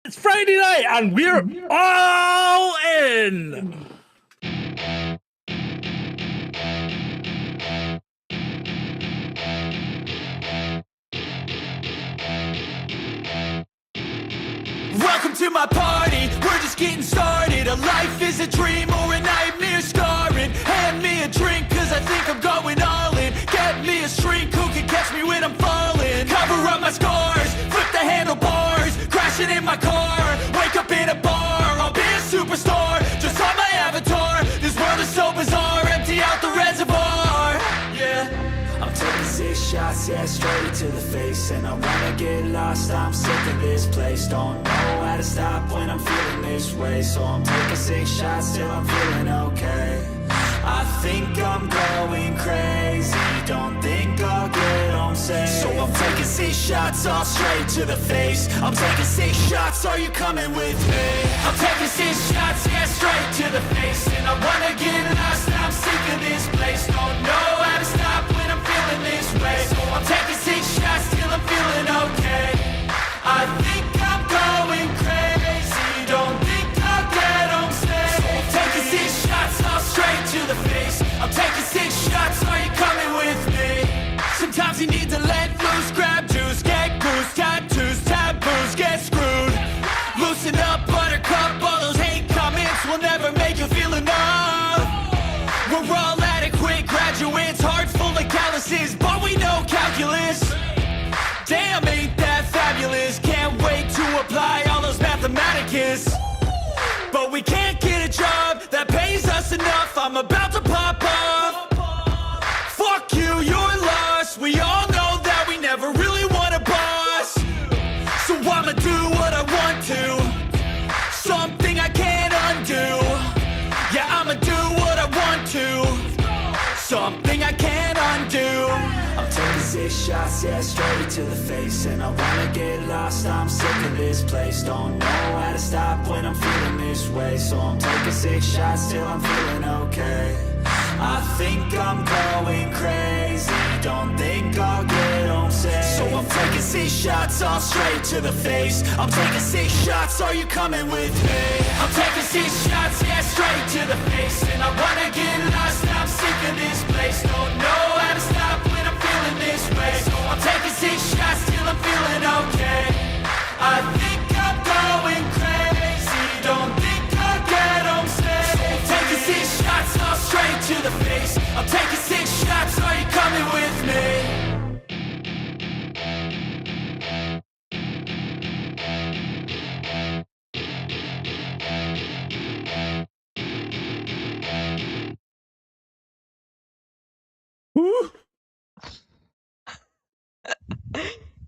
It's Friday night and we're all in. Welcome to my party, we're just getting started. A life is a dream or a nightmare scarring. Hand me a drink cause I think I'm going all in. Get me a shrink who can catch me when I'm falling. Cover up my scars, flip the handlebars. Crashing in my car, wake up in a bar. I'll be a superstar, just on my avatar. This world is so bizarre, empty out the reservoir. Yeah, I'm taking 6 shots, yeah, straight to the face. And I wanna get lost, I'm sick of this place. Don't know how to stop when I'm feeling this way. So I'm taking 6 shots till I'm feeling okay. I think I'm going crazy, don't think I'll get home safe. So I'm taking 6 shots all straight to the face. I'm taking 6 shots, are you coming with me? I'm taking 6 shots, yeah, straight to the face. And I wanna get lost, I'm sick of this place. Don't know how to stop when I'm feeling this way. So I'm taking 6 shots till I'm feeling okay. I think I'm going crazy, don't think I'll get home safe. So I'm taking 6 shots all straight to the face. I'm taking 6 shots, are you coming with me? Sometimes you need to let loose, grab juice, get goose, tattoos, taboos, get screwed. Loosen up, buttercup, all those hate comments will never make you feel enough. We're all adequate graduates, heart full of calluses, but we know calculus. Damn, ain't that fabulous? Can't wait to apply all those mathematicus. But we can't get a job that pays us enough. I'm about to pop off. Fuck you, you're lost. We all know that we never really want a boss. So I'ma do what I want to, something I can't undo. Yeah, I'ma do what I want to, something I can't undo. I'm taking 6 shots, yeah, straight to the face. And I wanna get lost, I'm sick of this place. Don't know how to stop when I'm feeling this way. So I'm taking 6 shots till I'm feeling okay. I think I'm going crazy, don't think I'll get home safe. So I'm taking 6 shots all straight to the face. I'm taking 6 shots, are you coming with me? I'm taking 6 shots, yeah, straight to the face. And I wanna get lost, I'm sick of this place. Don't know how to stop when I'm feeling this way. So I'm taking 6 shots till I'm feeling okay. I think I'm going crazy, don't think I'll get home safe. So I'm taking 6 shots all straight to the face. I'm taking 6 shots, are you coming with me? Woo.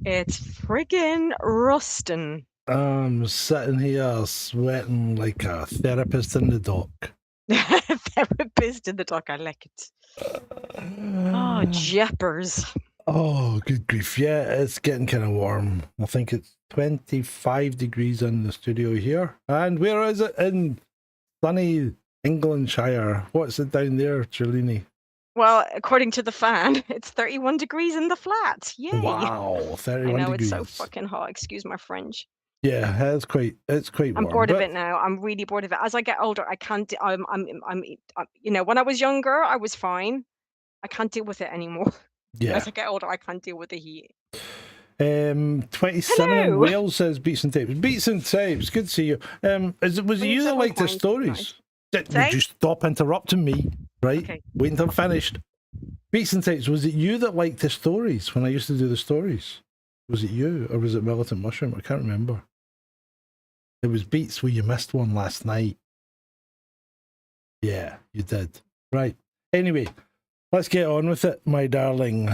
It's friggin' rustin'. I'm sitting here sweating like a therapist in the dock. Therapist in the dock, I like it. Oh, jeepers. Oh, good grief. Yeah, it's getting kind of warm. I think it's 25 degrees in the studio here. And where is it? In sunny Englandshire. What's it down there, Shalini? Well, according to the fan, it's 31 degrees in the flat. Yay. Wow, 31 I know, degrees. it's so fucking hot. Excuse my French. Yeah, it's quite warm. I'm bored of it now. I'm really bored of it. As I get older, I can't. I'm you know, when I was younger, I was fine. I can't deal with it anymore. Yeah. As I get older, I can't deal with the heat. 27 in Hello. Wales says Beats and Tapes. Beats and Tapes, good to see you. Was it you that liked the stories? Would you stop interrupting me? Right? Okay. Wait until I'm finished. Beats and Tapes, was it you that liked the stories when I used to do the stories? Was it you or was it Militant Mushroom? I can't remember. It was Beats where you missed one last night. Yeah, you did. Right. Anyway, let's get on with it, my darling.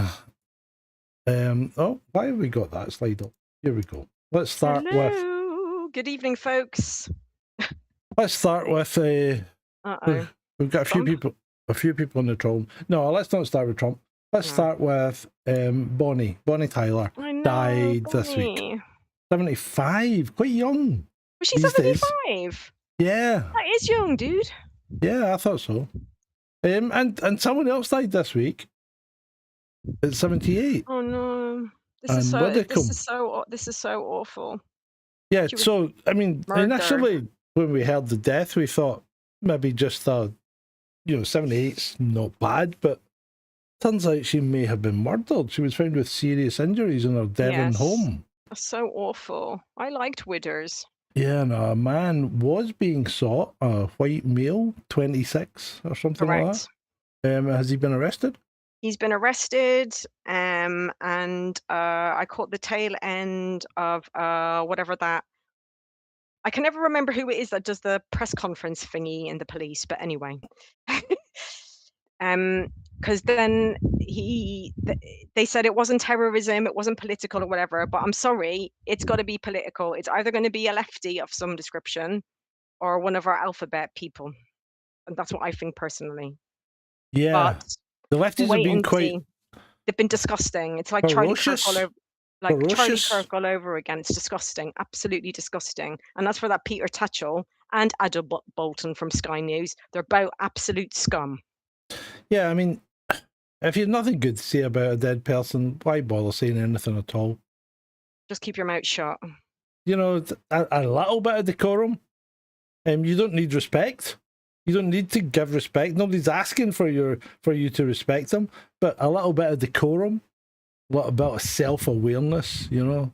Oh, why have we got that slide up? Here we go. Let's start Hello. Good evening, folks. Let's start with Uh-oh. we've got a few people on the troll. No, let's not start with Trump. Let's start with Bonnie Tyler. I know, died this week. Bonnie. 75, quite young. Was she these days. 75? Yeah. That is young, dude. Yeah, I thought so. And someone else died this week. At 78. Oh no. And This is so awful. Yeah, She was so, I mean, murdered. initially, when we heard the death, we thought maybe just 78's not bad, but turns out she may have been murdered. She was found with serious injuries in her Devon Yes. home. That's so awful. I liked Widders. Yeah, and a man was being sought, a white male, 26 or something like Correct. that. Has he been arrested? He's been arrested, and I caught the tail end of whatever that. I can never remember who it is that does the press conference thingy in the police, but anyway. Because then they said it wasn't terrorism, it wasn't political or whatever. But I'm sorry, it's got to be political. It's either going to be a lefty of some description, or one of our alphabet people, and that's what I think personally. Yeah. But The lefties have wait been and quite see. They've been disgusting. It's like Charlie Kirk ferocious. all over, like Charlie Ferocious. Kirk all over again. It's disgusting, absolutely disgusting. And that's for that Peter Tatchell and Adam Bolton from Sky News. They're both absolute scum. Yeah, I mean, if you've nothing good to say about a dead person, why bother saying anything at all? Just keep your mouth shut. You know, a little bit of decorum. You don't need respect. You don't need to give respect. Nobody's asking for you to respect them, but a little bit of decorum, a little bit of self-awareness, you know.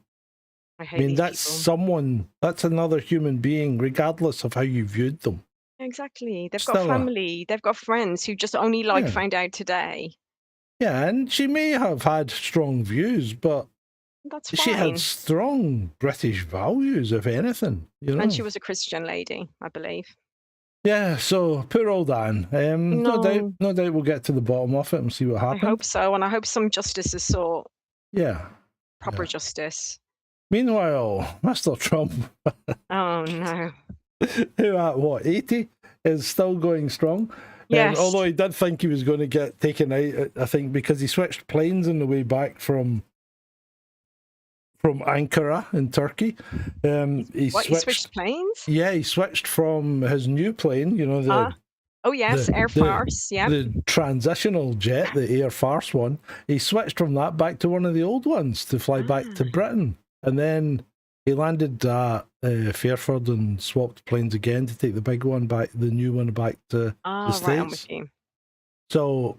I mean, that's people. Someone, that's another human being, regardless of how you viewed them. Exactly. They've Still got family. They've got friends who just only found out today. Yeah, and she may have had strong views, but that's fine. She had strong British values, if anything. You know? And she was a Christian lady, I believe. Yeah, so poor old Anne. No doubt we'll get to the bottom of it and see what happens. I hope so, and I hope some justice is sought. Yeah. Proper justice. Meanwhile, Mr. Trump. Oh no. Who at what, 80? Is still going strong. Yes. Although he did think he was going to get taken out, I think, because he switched planes on the way back from Ankara in Turkey. He switched planes? Yeah, he switched from his new plane, you know, Air Force, yeah. The transitional jet, the Air Force one. He switched from that back to one of the old ones to fly back to Britain. And then he landed at Fairford and swapped planes again to take the big one back, the new one back to the States. Right, I'm with you. So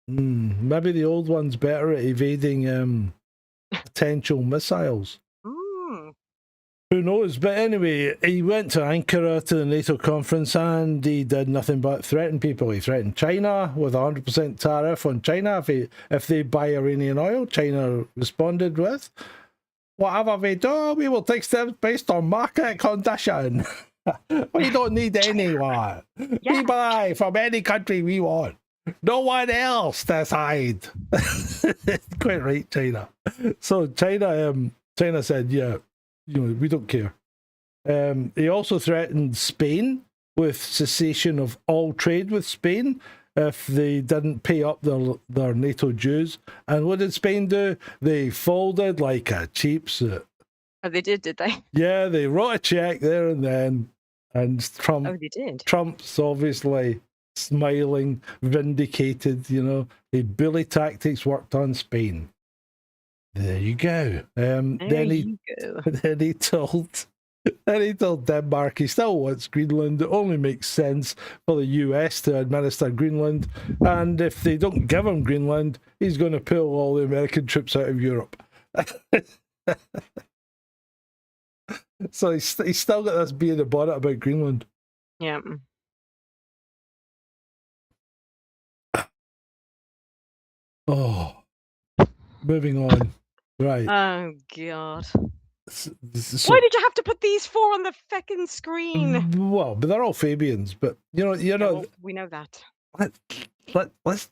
maybe the old one's better at evading potential missiles. Who knows? But anyway, he went to Ankara to the NATO conference and he did nothing but threaten people. He threatened China with a 100% tariff on China if they buy Iranian oil. China responded with, whatever we do, we will take steps based on market condition. We don't need anyone. Yeah. We buy from any country we want. No one else decide. Quite right, China. So China said, yeah, you know, we don't care. He also threatened Spain with cessation of all trade with Spain if they didn't pay up their NATO dues. And what did Spain do? They folded like a cheap suit. Oh, they did they? Yeah, they wrote a check there and then. And Trump. Oh, they did. Trump's obviously smiling, vindicated, you know. The bully tactics worked on Spain. There you go. Then he told Denmark he still wants Greenland. It only makes sense for the US to administer Greenland, and if they don't give him Greenland, he's going to pull all the American troops out of Europe. So he's still got this being a bonnet about Greenland. Yeah. Oh, moving on. Right. Oh God. So, why did you have to put these four on the feckin' screen? Well, but they're all Fabians. But you know, well, we know that. Let's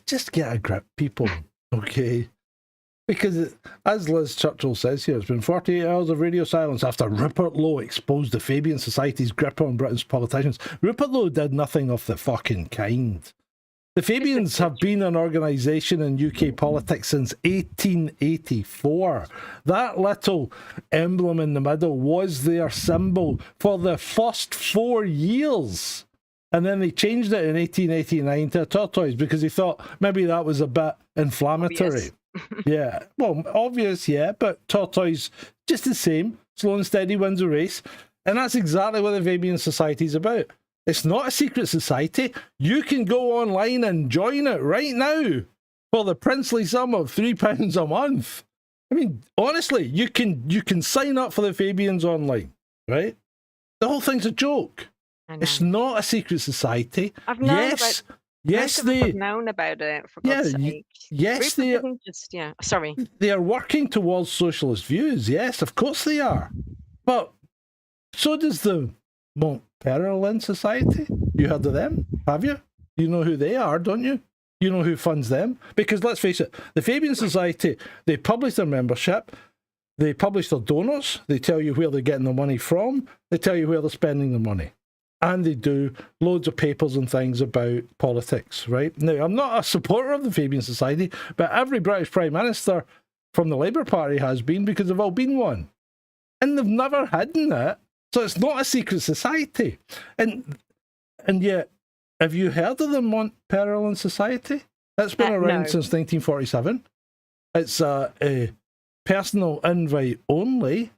just get a grip, people. Okay. Because, as Liz Churchill says here, it's been 48 hours of radio silence after Rupert Lowe exposed the Fabian Society's grip on Britain's politicians. Rupert Lowe did nothing of the fucking kind. The Fabians have been an organisation in UK politics since 1884. That little emblem in the middle was their symbol for the first 4 years. And then they changed it in 1889 to a tortoise because they thought maybe that was a bit inflammatory. Yeah, well, obvious, yeah, but tortoise, just the same. slow and steady wins the race. And that's exactly what the Fabian Society is about. It's not a secret society. You can go online and join it right now for the princely sum of £3 a month. I mean, honestly, you can sign up for the Fabians online, right? The whole thing's a joke. It's not a secret society. I've known I've known about it, for God's sake. Yes, Sorry. They are working towards socialist views. Yes, of course they are. But so does the Montpellier Society. You heard of them? Have you? You know who they are, don't you? You know who funds them? Because let's face it, the Fabian Society, they publish their membership, they publish their donors, they tell you where they're getting the money from, they tell you where they're spending the money. And they do loads of papers and things about politics, right? Now, I'm not a supporter of the Fabian Society, but every British Prime Minister from the Labour Party has been, because they've all been one. And they've never hidden it, so it's not a secret society. And yet, have you heard of the Montpellier Society? It's been around since 1947. It's a personal invite only.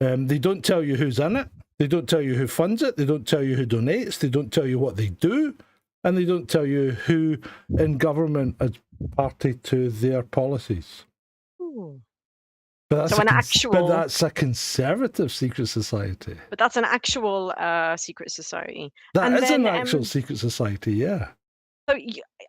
They don't tell you who's in it. They don't tell you who funds it. They don't tell you who donates. They don't tell you what they do. And they don't tell you who in government is party to their policies. Ooh. But that's a conservative secret society. But that's an actual secret society. That is an actual secret society, yeah. So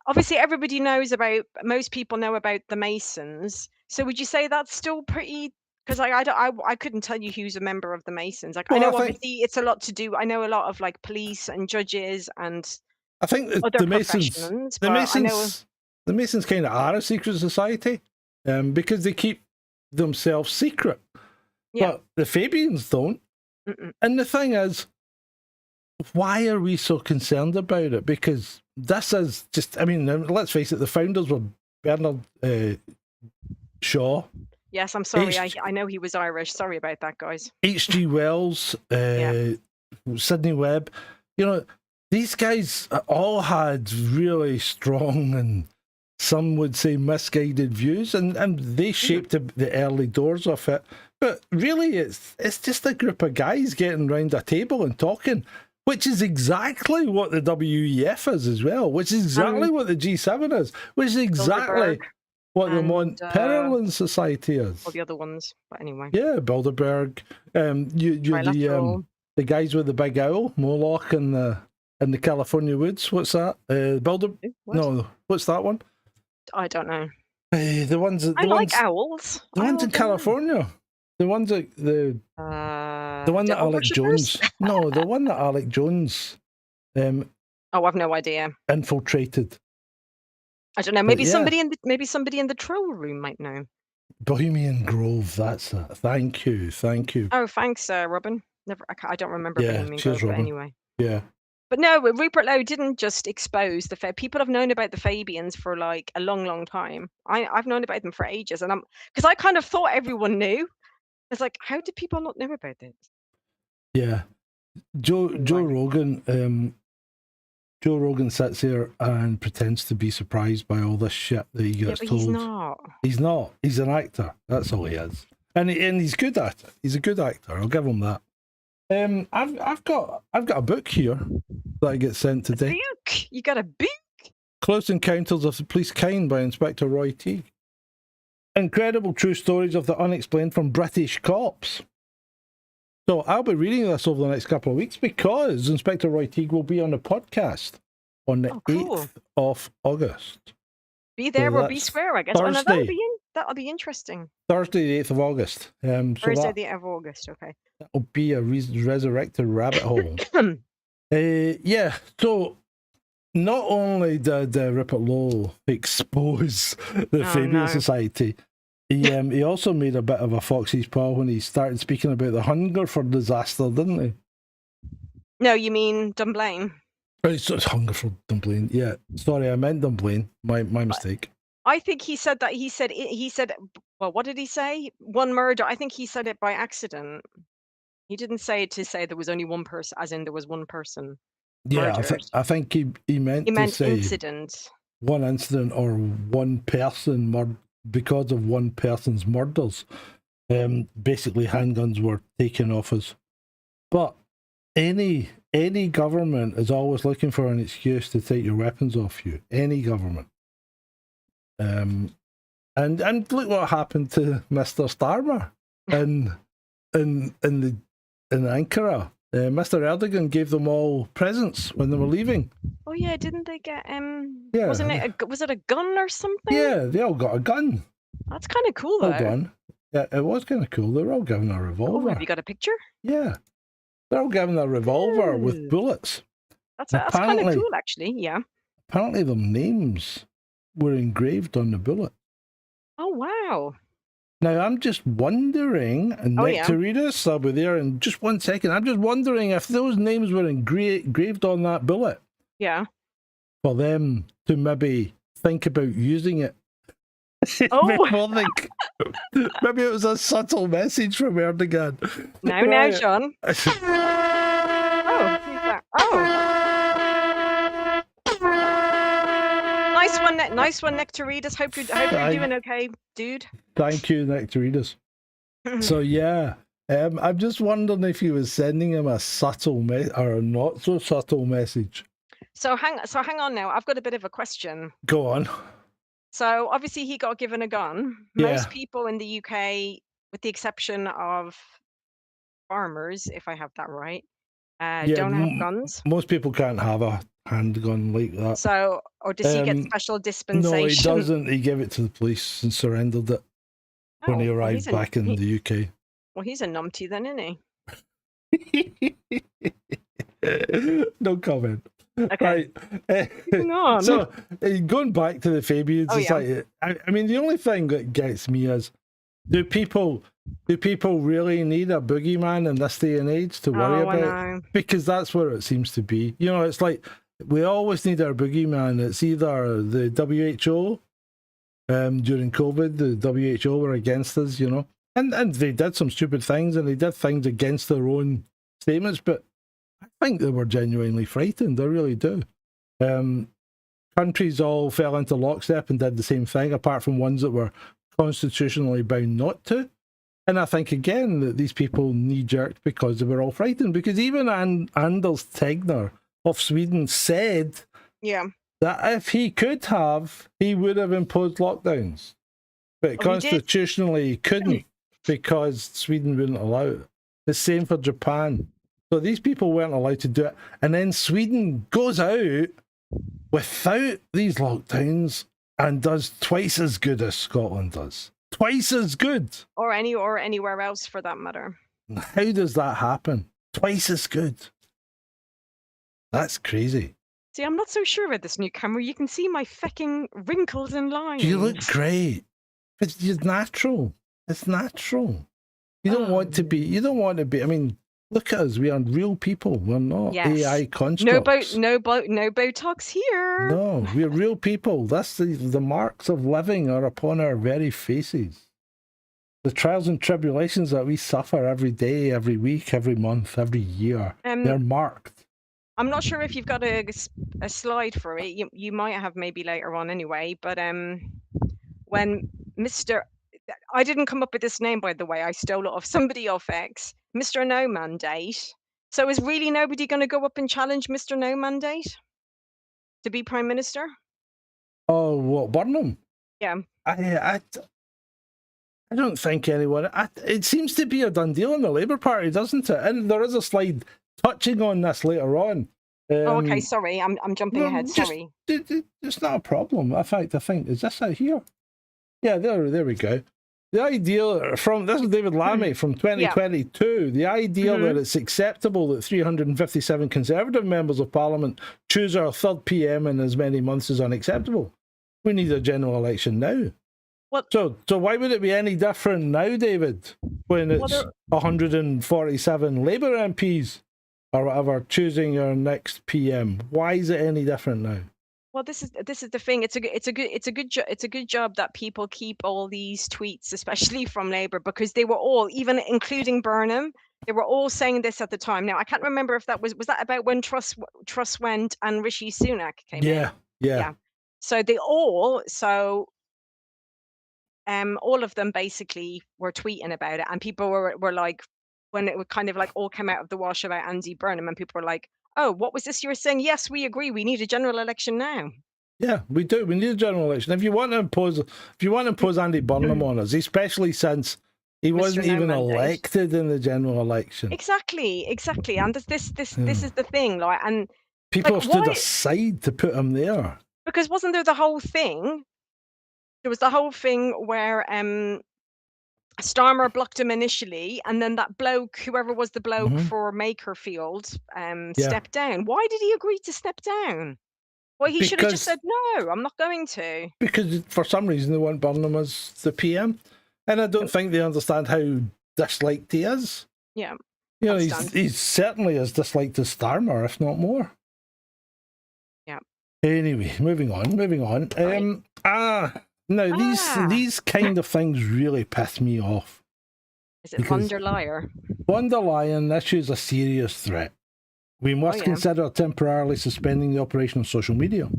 obviously everybody knows about, most people know about the Masons. So would you say that's still pretty... Because I couldn't tell you who's a member of the Masons. Like, well, I know obviously it's a lot to do. I know a lot of like police and judges and I think the Masons kind of are a secret society, because they keep themselves secret. Yeah. But the Fabians don't. And the thing is, why are we so concerned about it? Because this is just, I mean, let's face it, the founders were Bernard Shaw. Yes, I'm sorry. I know he was Irish. Sorry about that, guys. H.G. Wells, Sidney Webb. You know, these guys all had really strong and some would say misguided views, and they shaped the early doors of it. But really, it's just a group of guys getting round a table and talking, which is exactly what the WEF is as well, which is exactly what the G7 is, which is exactly... what the Montpellier Society is. All the other ones, but anyway. Yeah, Bilderberg. The guys with the big owl, Moloch, in the California woods. What's that? No, what's that one? I don't know. The ones. Like owls. The ones in California. The ones that the one that Alec Jones. No, the one that Alec Jones. I've no idea. Infiltrated. I don't know. Maybe somebody in the troll room might know. Bohemian Grove. That's it. Thank you. Oh, thanks, Robin. I don't remember Bohemian Grove, but anyway. Yeah. But no, Rupert Lowe didn't just expose the people have known about the Fabians for like a long, long time. I've known about them for ages, and because I kind of thought everyone knew. It's like, how do people not know about this? Yeah, Joe Rogan. Joe Rogan sits there and pretends to be surprised by all this shit that he gets told. He's not. He's not. He's an actor. That's all he is, and he's good at it. He's a good actor. I'll give him that. I've got a book here that I get sent today. A book? You got a book? Close Encounters of the Police Kind by Inspector Roy Teague. Incredible true stories of the unexplained from British cops. So I'll be reading this over the next couple of weeks because Inspector Roy Teague will be on the podcast on the 8th of August. Be there or be square, I guess. Thursday. That'll be interesting. Thursday, the 8th of August. Thursday, the 8th of August, okay. That'll be a resurrected rabbit hole. Yeah, so not only did Rupert Lowe expose the Fabian Society, he also made a bit of a foxy's paw when he started speaking about the hunger for disaster, didn't he? No, you mean Dunblane. It's hunger for Dunblane. Yeah, sorry, I meant Dunblane. My mistake. I think he said that. He said. Well, what did he say? One murder. I think he said it by accident. He didn't say it to say there was only one person, as in there was one person. Yeah, I think he meant to say incident. One incident or one person murdered because of one person's murders. Basically, handguns were taken off us. But any government is always looking for an excuse to take your weapons off you. Any government. And look what happened to Mr. Starmer in Ankara. Mr. Erdogan gave them all presents when they were leaving. Oh yeah, didn't they get Yeah. was it a gun or something? Yeah, they all got a gun. That's kind of cool though. Hold on. Yeah, it was kind of cool. They were all given a Oh, revolver. have you got a picture? Yeah. They're all given a revolver with bullets. That's kind of Apparently- cool, actually. Yeah. Apparently their names were engraved on the bullet. Oh wow. Now, I'm just wondering, and Oh, Nick yeah. to read us, I'll be there in just 1 second. I'm just wondering if those names were engraved on that bullet Yeah. for them to maybe think about using it. Oh. Before they... Maybe it was a subtle message from Erdogan. Now, Right. John. Oh, who's that? Oh. Nice one, Nectaritas. Hope you're doing okay, dude. Thank you, Nick to read us. So yeah, I'm just wondering if he was sending him a subtle or a not so subtle message. So hang on now. I've got a bit of a question. Go on. So obviously he got given a gun. Yeah. Most people in the UK, with the exception of farmers, if I have that right, don't have guns. Most people can't have a handgun like that. So, or does he get special dispensation? No, he doesn't. He gave it to the police and surrendered it when he arrived back in the UK. Well, he's a numpty then, isn't he? No comment. Okay. Right. No. So going back to the Fabians, Oh, it's yeah. like I mean the only thing that gets me is do people really need a boogeyman in this day and age to worry about? I know. Because that's where it seems to be. You know, it's like we always need our boogeyman. It's either the WHO during COVID, the WHO were against us, you know. And they did some stupid things and they did things against their own statements, but I think they were genuinely frightened. I really do. Countries all fell into lockstep and did the same thing, apart from ones that were constitutionally bound not to. And I think, again, that these people knee-jerked because they were all frightened. Because even Anders Tegner of Sweden said that if he could have, he would have imposed lockdowns. But constitutionally, he couldn't because Sweden wouldn't allow it. The same for Japan. So these people weren't allowed to do it. And then Sweden goes out without these lockdowns and does twice as good as Scotland does. Twice as good. Or anywhere else for that matter. How does that happen? Twice as good. That's crazy. See, I'm not so sure about this new camera. You can see my fecking wrinkles and lines. You look great. It's natural. It's natural. You don't want to be. You don't want to be. I mean, look at us. We are real people. We're not AI constructs. No Botox here. No, we're real people. That's the marks of living are upon our very faces. The trials and tribulations that we suffer every day, every week, every month, every year, they're marked. I'm not sure if you've got a slide for it. You might have maybe later on anyway. But when I didn't come up with this name, by the way. I stole it off somebody off X. Mr. No Mandate. So is really nobody going to go up and challenge Mr. No Mandate to be Prime Minister? Oh, what, Burnham? Yeah. I don't think anyone... it seems to be a done deal in the Labour Party, doesn't it? And there is a slide touching on this later on. Okay, sorry. I'm jumping ahead. Sorry. It's not a problem. In fact, I think... Is this out here? Yeah, there we go. The idea from... This is David Lammy from 2022. The idea that it's acceptable that 357 Conservative members of Parliament choose our third PM in as many months is unacceptable. We need a general election now. What? So why would it be any different now, David, when it's 147 Labour MPs or whatever choosing our next PM? Why is it any different now? Well, this is the thing. It's a good job that people keep all these tweets, especially from Labour, because they were all, even including Burnham, they were all saying this at the time. Now I can't remember if that was that about when Truss went and Rishi Sunak came in. Yeah. So they all all of them basically were tweeting about it, and people were like, when it would kind of like all come out of the wash about Andy Burnham, and people were like, "Oh, what was this you were saying? Yes, we agree. We need a general election now." Yeah, we do. We need a general election. If you want to impose Andy Burnham on us, especially since he wasn't No even mandate. elected in the general election. Exactly. And this is the thing, like, and People like, stood why? aside to put him there. Because wasn't there the whole thing? There was the whole thing where Starmer blocked him initially, and then that bloke, whoever was the bloke for Makerfield, stepped down. Why did he agree to step down? Well, he should have just said, "No, I'm not going to." Because for some reason they want Burnham as the PM, and I don't think they understand how disliked he is. Yeah, you know, he's certainly as disliked as Starmer, if not more. Yeah. Anyway, moving on. Right. Now these kind of things really piss me off. Is it von der Leyen? Von der Leyen issues a serious threat. We must consider temporarily suspending the operation of social media.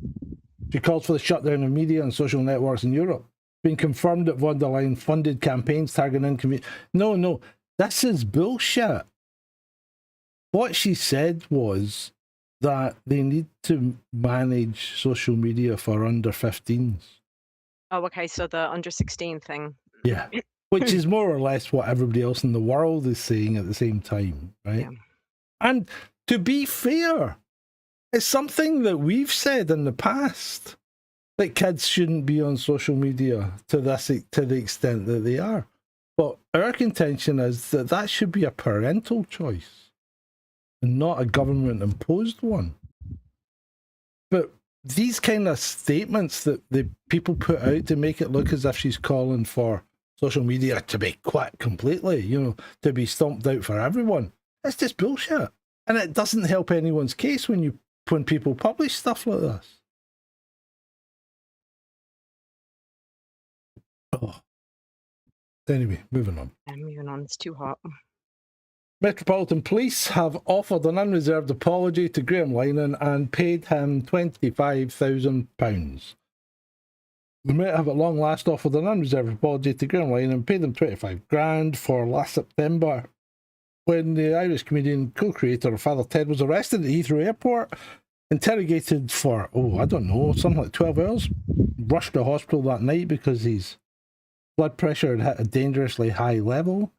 She calls for the shutdown of media and social networks in Europe. It's been confirmed that von der Leyen funded campaigns targeting inconvenient. No, this is bullshit. What she said was that they need to manage social media for under 15s. Oh, okay, so the under 16 thing. Yeah, which is more or less what everybody else in the world is saying at the same time, right? Yeah. And to be fair, it's something that we've said in the past, that kids shouldn't be on social media to the extent that they are. But our contention is that that should be a parental choice and not a government-imposed one. But these kind of statements that the people put out to make it look as if she's calling for social media to be quit completely, you know, to be stomped out for everyone, it's just bullshit. And it doesn't help anyone's case when people publish stuff like this. Oh. Anyway, moving on. Moving on, it's too hot. Metropolitan Police have offered an unreserved apology to Graham Linehan and paid him £25,000. The Met have at long last offered an unreserved apology to Graham Linehan and paid him $25,000 for last September, when the Irish comedian co-creator of Father Ted was arrested at Heathrow Airport, interrogated for, something like 12 hours, rushed to hospital that night because his blood pressure had hit a dangerously high level,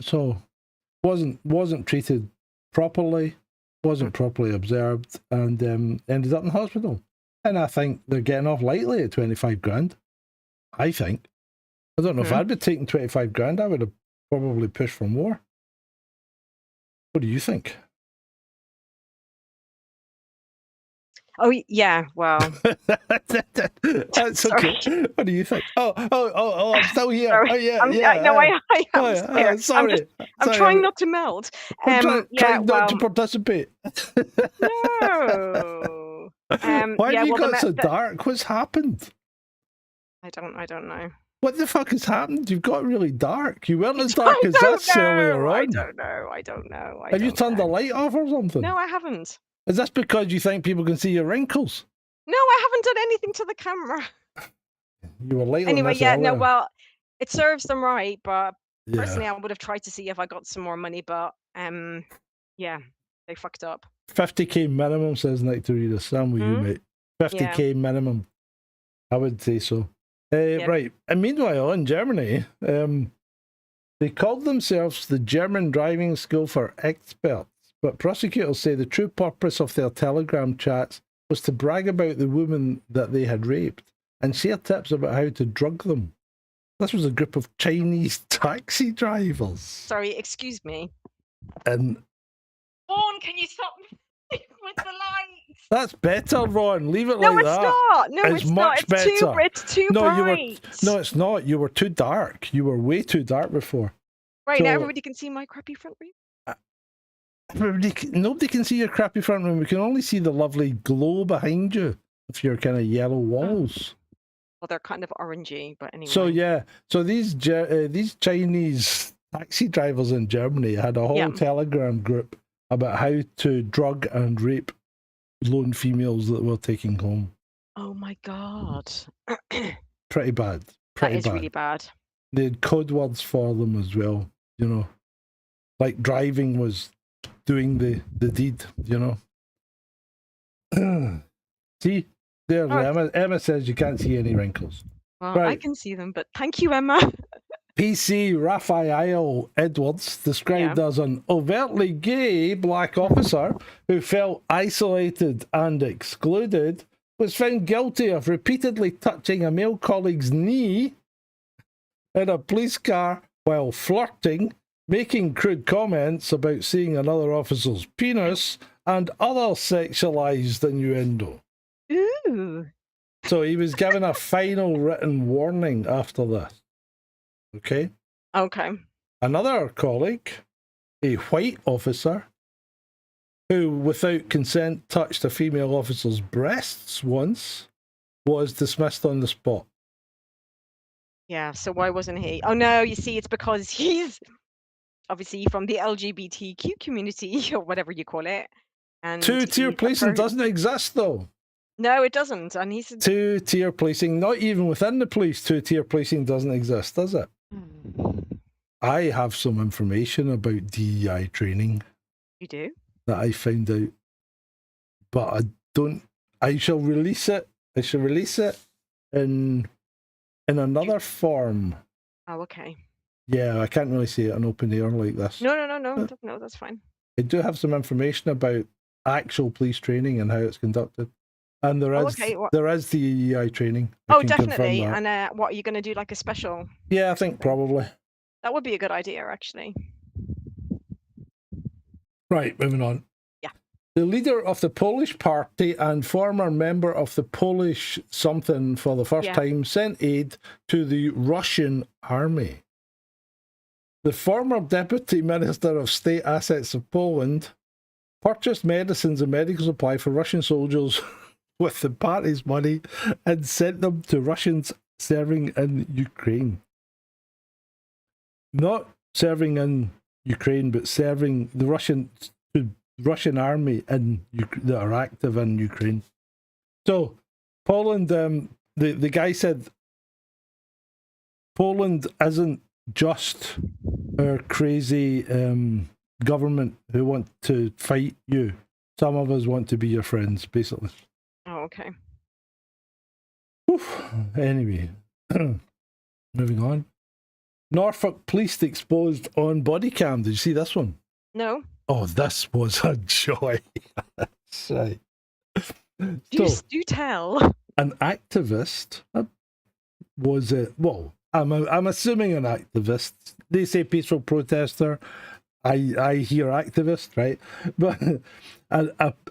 so wasn't treated properly, wasn't properly observed, and ended up in hospital. And I think they're getting off lightly at $25,000. I think. I don't know if I'd be taking $25,000. I would have probably pushed for more. What do you think? Oh yeah, well, that's okay. What do you think? Oh, I'm still here. Sorry. Oh yeah, I am. Sorry. I'm trying not to melt. Trying not to participate. No. Why have you got so dark? What's happened? I don't know. What the fuck has happened? You've got really dark. You weren't as dark as this earlier on. I don't know. Have you turned the light off or something? No, I haven't. Is this because you think people can see your wrinkles? No, I haven't done anything to the camera. You were late anyway, on this yeah, earlier. no, well, it serves them right, but personally, I would have tried to see if I got some more money, but yeah, they fucked up. 50k minimum, says Nick to read a Sam with you, mate. 50k minimum. I would say so. Right. And meanwhile, in Germany, they called themselves the German Driving School for Experts, but prosecutors say the true purpose of their Telegram chats was to brag about the women that they had raped and share tips about how to drug them. This was a group of Chinese taxi drivers. Sorry, excuse me. And Vaughn, can you stop with the lights? That's better, Ron. Leave it like that. No, it's much not. better. It's too bright. No, it's not. You were too dark. You were way too dark before. Right, now everybody can see my crappy front room. Nobody can see your crappy front room. We can only see the lovely glow behind you of your kind of yellow walls. Well, they're kind of orangey, but anyway. So yeah, so these Chinese taxi drivers in Germany had a whole Telegram group about how to drug and rape lone females that were taking home. Oh my god. Pretty bad. pretty is bad. really bad. They had code words for them as well, you know. Like driving was doing the deed, you know. See? There, Oh. Emma says you can't see any wrinkles. Well, I Right. can see them, but thank you, Emma. PC Raphael Edwards, described as an overtly gay black officer who felt isolated and excluded, was found guilty of repeatedly touching a male colleague's knee in a police car while flirting, making crude comments about seeing another officer's penis, and other sexualized innuendo. Ooh. So he was given a final written warning after this. Okay. Okay. Another colleague, a white officer, who without consent touched a female officer's breasts once, was dismissed on the spot. Yeah, so why wasn't he? Oh no, you see, it's because he's obviously from the LGBTQ community or whatever you call it. And Two-tier he's a policing doesn't exist, though. No, it doesn't. And he's Two-tier policing, not even within the police, two-tier policing doesn't exist, does it? I have some information about DEI training. You do? That I found out. But I don't... I shall release it. I shall release it in another form. Oh, okay. Yeah, I can't really say it on open air like this. No, that's fine. I do have some information about actual police training and how it's conducted. And there is there is DEI training. Oh, definitely. And what are you going to do, like a special? Yeah, I think probably. That would be a good idea, actually. Right, moving on. Yeah. The leader of the Polish party and former member of the Polish something for the first time sent aid to the Russian army. The former Deputy Minister of State Assets of Poland purchased medicines and medical supply for Russian soldiers with the party's money and sent them to Russians serving in Ukraine. Not serving in Ukraine, but serving the Russian army in that are active in Ukraine. So Poland, the guy said, Poland isn't just our crazy government who want to fight you. Some of us want to be your friends, basically. Oh, okay. Oof. Anyway, moving on. Norfolk police exposed on body cam. Did you see this one? No. Oh, this was a joy. Right. Do tell. An activist was well, I'm assuming an activist. They say peaceful protester. I hear activist, right? But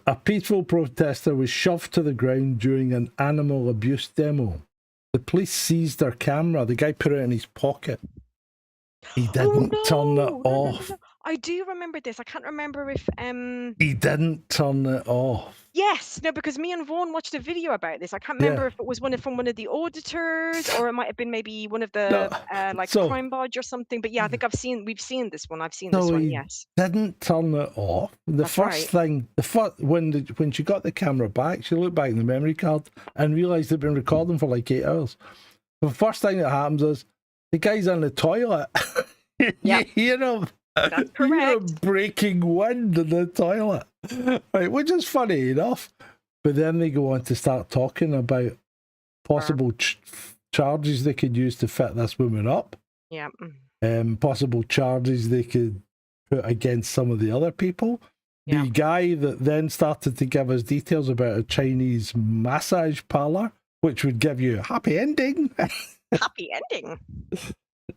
a peaceful protester was shoved to the ground during an animal abuse demo. The police seized their camera. The guy put it in his pocket. He didn't turn it off. No. I do remember this. I can't remember if He didn't turn it off. Yes, no, because me and Vaughan watched a video about this. I can't remember if it was from one of the auditors or it might have been maybe one of the Crime Badge or something. But yeah, I think we've seen this one. I've seen this one. Yes. Didn't turn it off. When she got the camera back, she looked back in the memory card and realised they'd been recording for like 8 hours. The first thing that happens is the guy's in the toilet. You hear him. That's correct. You hear him breaking wind in the toilet. Right, which is funny enough. But then they go on to start talking about possible charges they could use to fit this woman up. Yeah. Possible charges they could put against some of the other people. Yeah. The guy that then started to give us details about a Chinese massage parlor, which would give you a happy ending. Happy ending.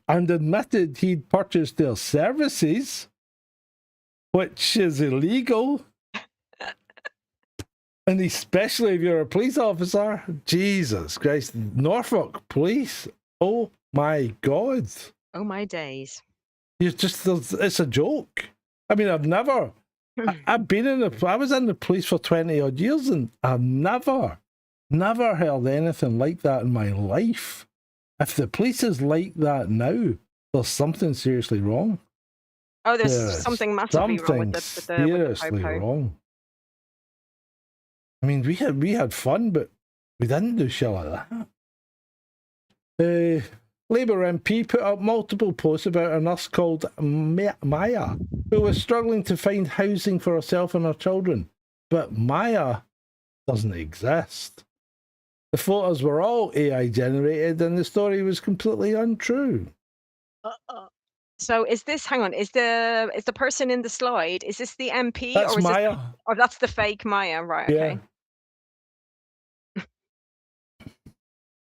And admitted he'd purchased their services, which is illegal. And especially if you're a police officer. Jesus Christ. Norfolk police. Oh my God. Oh my days. It's a joke. I mean, I've never, I was in the police for 20 odd years and I've never heard anything like that in my life. If the police is like that now, there's something seriously wrong. Oh, there's something massively wrong with the seriously wrong. I mean, we had fun, but we didn't do shit like that. Labour MP put up multiple posts about a nurse called Maya, who was struggling to find housing for herself and her children. But Maya doesn't exist. The photos were all AI generated and the story was completely untrue. So is this, hang on, is the person in the slide, is this the MP? That's or is Maya. This, or that's the fake Maya, right? Okay. Yeah.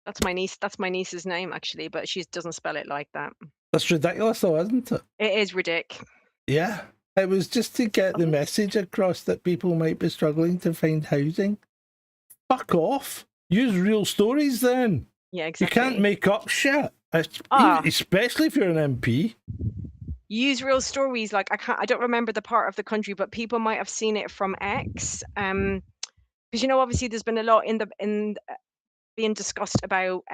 That's my niece's name, actually, but she doesn't spell it like that. That's ridiculous though, isn't it? It is ridiculous. Yeah. It was just to get the message across that people might be struggling to find housing. Fuck off. Use real stories then. Yeah, exactly. You can't make up shit. Especially if you're an MP. Use real stories. Like I don't remember the part of the country, but people might have seen it from X. Because obviously there's been a lot being discussed about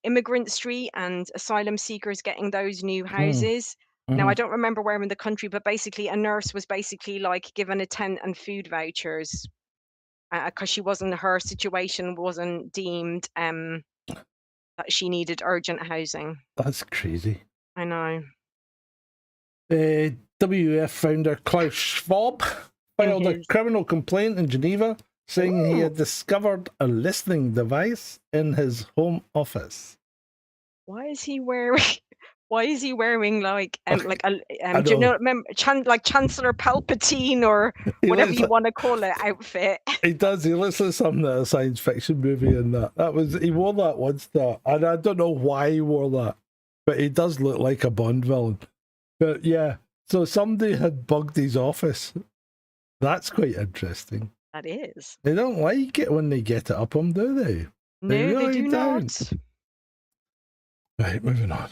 Immigrant Street and asylum seekers getting those new houses. Now I don't remember where in the country, but basically a nurse was basically like given a tent and food vouchers because her situation wasn't deemed that she needed urgent housing. That's crazy. I know. WF founder Klaus Schwab filed a criminal complaint in Geneva saying he had discovered a listening device in his home office. Why is he wearing like do you know, remember like Chancellor Palpatine or whatever you want to call it outfit? He does. He looks like something in a science fiction movie, and he wore that once, and I don't know why he wore that, but he does look like a Bond villain. But yeah, so somebody had bugged his office. That's quite interesting. That is. They don't like it when they get it up them, do they? No, they do not. Right, moving on.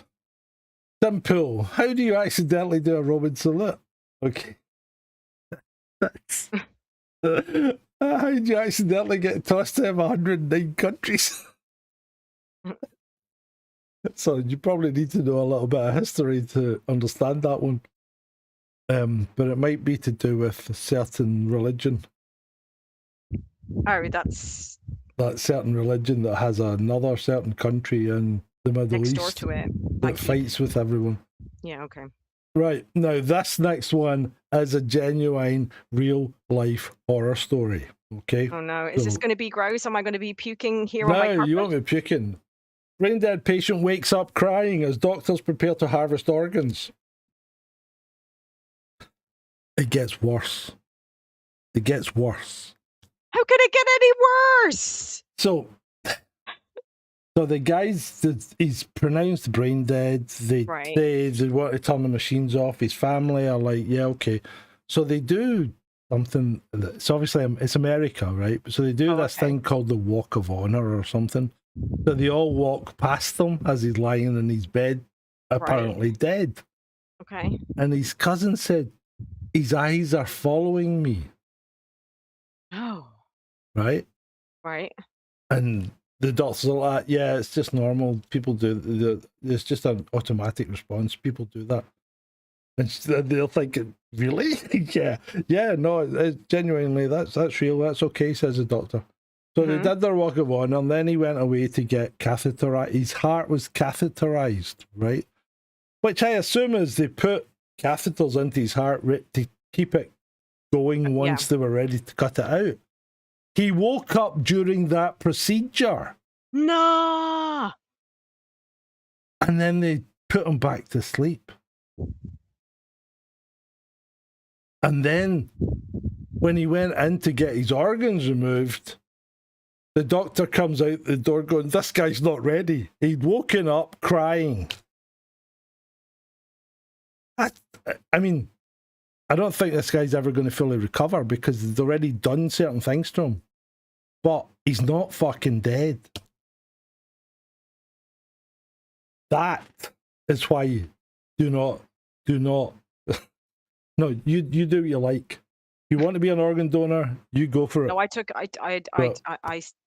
Tim Pool, how do you accidentally do a Roman salute? Okay. That's... how do you accidentally get tossed to 109 countries? So you probably need to know a little bit of history to understand that one. But it might be to do with a certain religion. Oh, that's... That certain religion that has another certain country in the Middle East door to it. That fights with everyone. Yeah, okay. Right, now this next one is a genuine real life horror story. Okay. Oh no, is this going to be gross? Am I going to be puking here on my carpet? No, you won't be puking. Brain dead patient wakes up crying as doctors prepare to harvest organs. It gets worse. It gets worse. How can it get any worse? So the guys, he's pronounced brain dead. They say they want to turn the machines off. His family are like, yeah, okay. So they do something. It's obviously it's America, right? So they do this thing called the Walk of Honor or something. So they all walk past him as he's lying in his bed, apparently dead. Okay. And his cousin said, his eyes are following me. Oh. Right? Right. And the doctors are like, yeah, it's just normal. People do. It's just an automatic response. People do that. And they're thinking, really? yeah, no, genuinely, that's real. That's okay, says the doctor. So they did their Walk of Honor, and then he went away to get catheterized. His heart was catheterized, right? Which I assume is they put catheters into his heart to keep it going once they were ready to cut it out. He woke up during that procedure. No. And then they put him back to sleep. And then when he went in to get his organs removed, the doctor comes out the door going, this guy's not ready. He'd woken up crying. I mean, I don't think this guy's ever going to fully recover because they've already done certain things to him. But he's not fucking dead. That is why you do not. No, you do what you like. You want to be an organ donor, you go for it. No, I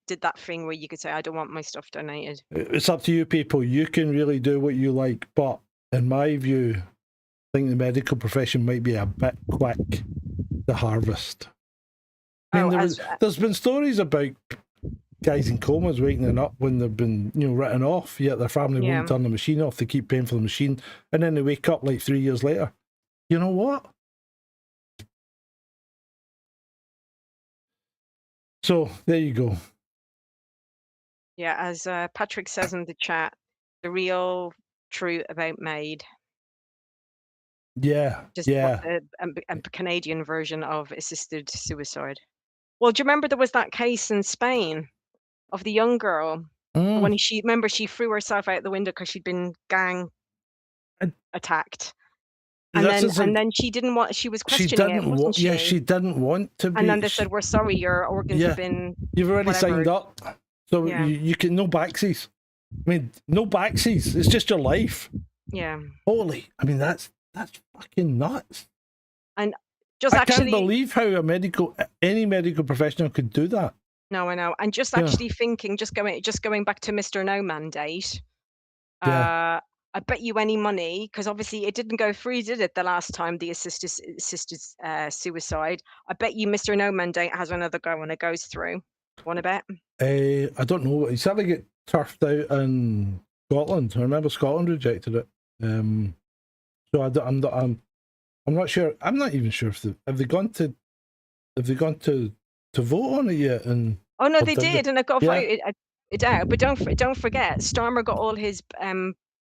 did that thing where you could say, I don't want my stuff donated. It's up to you people. You can really do what you like. But in my view, I think the medical profession might be a bit quick to harvest. I mean, there's been stories about guys in comas waking up when they've been, written off, yet their family Yeah. won't turn the machine off. They keep paying for the machine, and then they wake up like 3 years later. You know what? So there you go. Yeah, as Patrick says in the chat, the real truth about Maid. Yeah, Just yeah. a Canadian version of assisted suicide. Well, do you remember there was that case in Spain of the young girl when she threw herself out the window because she'd been gang attacked, and then she didn't want. She was questioning it, wasn't she? Yeah, she didn't want to be. And then they said, "We're sorry, your organs have been." You've already whatever. signed up, so you can no backsies. I mean, no backsies. It's just your life. Yeah. Holy! I mean, that's fucking nuts. And just I can't believe how any medical professional could do that. No, I know. And just actually thinking, just going back to Mr. No mandate. I bet you any money, because obviously it didn't go through, did it, the last time, the assisted suicide. I bet you Mr. No mandate has another go when it goes through. Want to bet? I don't know. He said to get turfed out in Scotland. I remember Scotland rejected it. So I'm not sure. I'm not even sure if have they gone to vote on it yet? And oh no, they did, and it got voted it out. But don't forget, Starmer got all his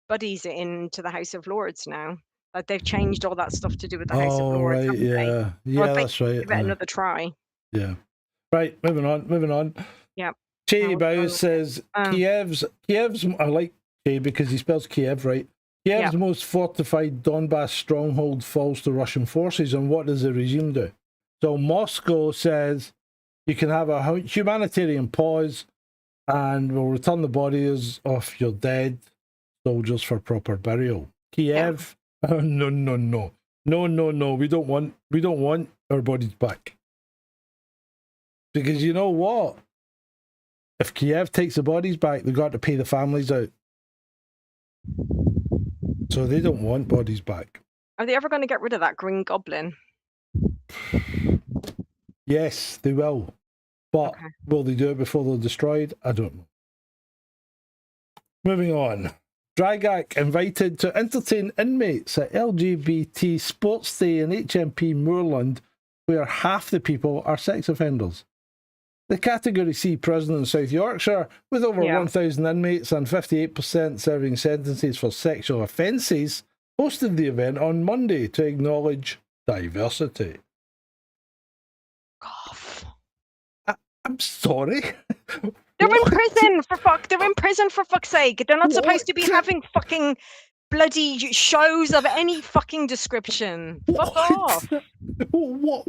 buddies into the House of Lords now. Like they've changed all that stuff to do with the House of Lords. Right, yeah, that's right. Give it another try. Yeah. Right, moving on. Yeah. Che Bao says Kiev's. I like Che because he spells Kiev right. Kiev's most fortified Donbass stronghold falls to Russian forces, and what does the regime do? So Moscow says you can have a humanitarian pause, and we'll return the bodies of your dead soldiers for proper burial. Kiev, no. We don't want our bodies back. Because you know what? If Kiev takes the bodies back, they've got to pay the families out. So they don't want bodies back. Are they ever going to get rid of that Green Goblin? Yes, they will. But will they do it before they're destroyed? I don't know. Moving on. Dragak invited to entertain inmates at LGBT Sports Day in HMP Moorland, where half the people are sex offenders. The Category C prison in South Yorkshire, with over 1,000 inmates and 58% serving sentences for sexual offences, hosted the event on Monday to acknowledge diversity. Cough. I'm sorry. They're in prison for fuck's sake. They're not supposed to be having fucking bloody shows of any fucking description. Fuck off. What?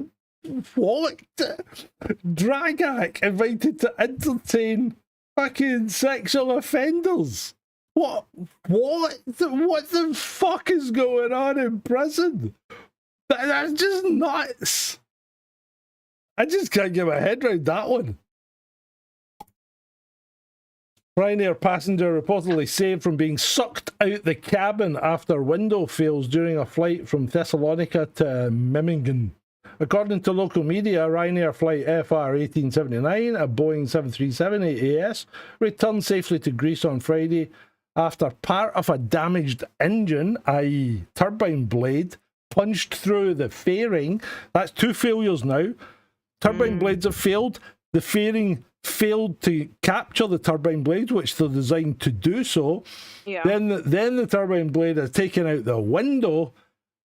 Dragak invited to entertain fucking sexual offenders. What the fuck is going on in prison? That's just nuts. I just can't get my head around that one. Ryanair passenger reportedly saved from being sucked out the cabin after window fails during a flight from Thessalonica to Memmingen. According to local media, Ryanair flight FR 1879, a Boeing 737-8AS, returned safely to Greece on Friday after part of a damaged engine, i.e. turbine blade, punched through the fairing. That's 2 failures now. Turbine blades have failed. The fairing failed to capture the turbine blades, which they're designed to do so. Yeah. Then the turbine blade has taken out the window,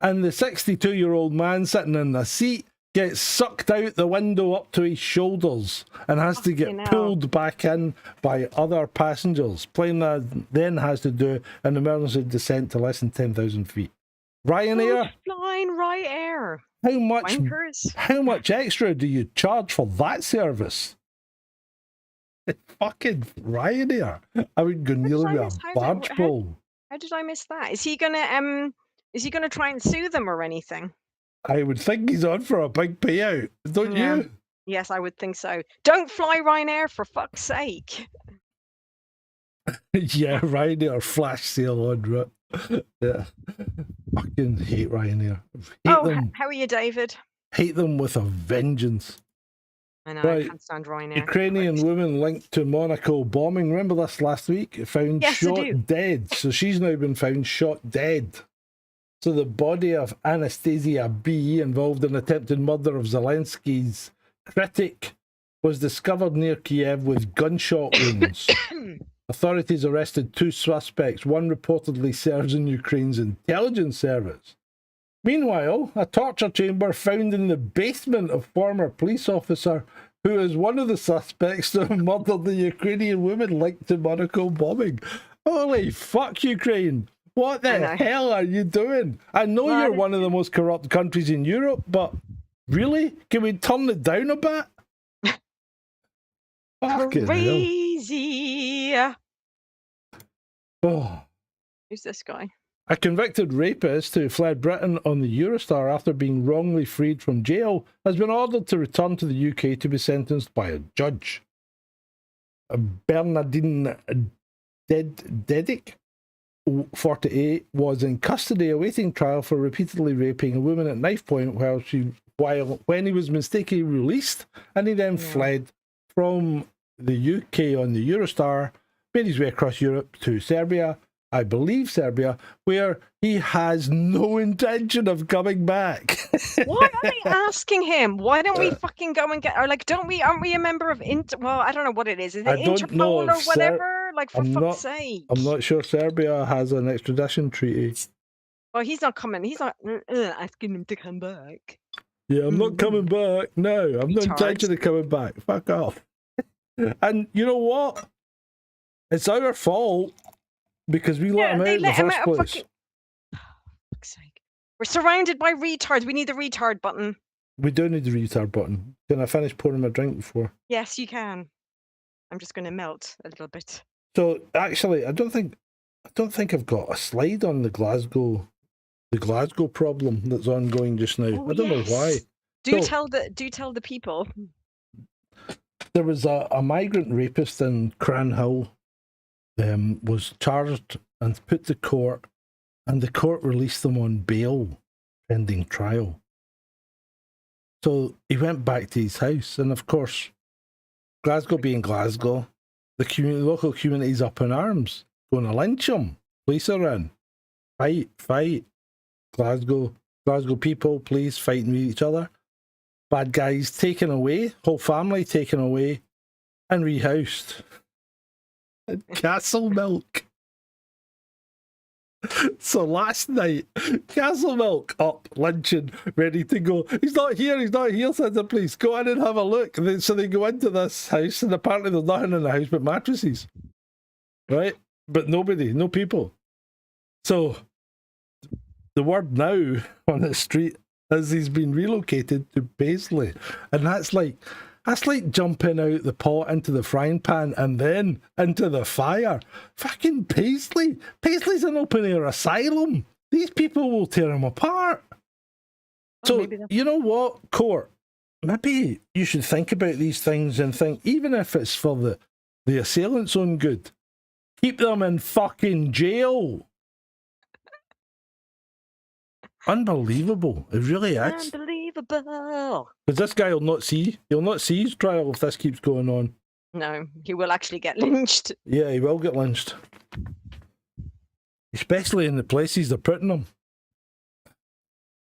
and the 62-year-old man sitting in the seat gets sucked out the window up to his shoulders and has to get pulled back in by other passengers. Plane then has to do an emergency descent to less than 10,000 feet. Ryanair. Flying Ryanair. How much extra do you charge for that service? Fucking Ryanair. I would go nearly a barge pole. How did I miss that? Is he gonna try and sue them or anything? I would think he's on for a big payout, don't you? Yes, I would think so. Don't fly Ryanair for fuck's sake. Yeah, Ryanair flash sale on, right? Yeah. Fucking hate Ryanair. Hate them. How are you, David? Hate them with a vengeance. I know, Right. I can't stand Ryanair. Ukrainian Christ. woman linked to Monaco bombing. Remember this last week? Found Yes, I do. shot dead. So she's now been found shot dead. So the body of Anastasia B, involved in attempted murder of Zelensky's critic, was discovered near Kiev with gunshot wounds. Authorities arrested 2 suspects. One reportedly serves in Ukraine's intelligence service. Meanwhile, a torture chamber found in the basement of former police officer who is one of the suspects to have murdered the Ukrainian woman linked to Monaco bombing. Holy fuck, Ukraine! What the hell are you doing? I know you're one of the most corrupt countries in Europe, but really? Can we turn it down a bit? Crazy. Oh. Who's this guy? A convicted rapist who fled Britain on the Eurostar after being wrongly freed from jail has been ordered to return to the UK to be sentenced by a judge. Bernardine Dedic, 48, was in custody awaiting trial for repeatedly raping a woman at knife point when he was mistakenly released, and he then fled from the UK on the Eurostar, made his way across Europe to Serbia, I believe Serbia, where he has no intention of coming back. Why are they asking him? Why don't we fucking go and get, or like, aren't we a member of well, I don't know what it is. Is it Interpol or whatever? Like, for fuck's sake. I'm not sure Serbia has an extradition treaty. Well, he's not coming. He's not asking him to come back. Yeah, I'm not coming back. No, I'm not intention of coming back. Fuck off. And you know what? It's our fault because we let him out in the first place. Fuck's sake. We're surrounded by retards. We need the retard button. We do need the retard button. Can I finish pouring my drink before? Yes, you can. I'm just going to melt a little bit. So actually, I don't think I've got a slide on the Glasgow problem that's ongoing just now. I don't know why. Do tell the people. There was a migrant rapist in Cranhill, was charged and put to court, and the court released them on bail pending trial. So he went back to his house, and of course, Glasgow being Glasgow, the local community's up in arms, going to lynch him. Police are in. Fight. Glasgow people, please, fighting with each other. Bad guys taken away, whole family taken away, and rehoused. Castle Milk. So last night, Castle Milk up, lynching, ready to go. He's not here, said the police. Go in and have a look. So they go into this house, and apparently there's nothing in the house but mattresses. Right? But nobody, no people. So the word now on the street is he's been relocated to Paisley. And that's like jumping out the pot into the frying pan and then into the fire. Fucking Paisley. Paisley's an open-air asylum. These people will tear him apart. So, you know what, court? Maybe you should think about these things and think, even if it's for the assailant's own good, keep them in fucking jail. Unbelievable. It really is. Unbelievable. Because this guy will not see his trial if this keeps going on. No, he will actually get lynched. Yeah, he will get lynched. Especially in the places they're putting him.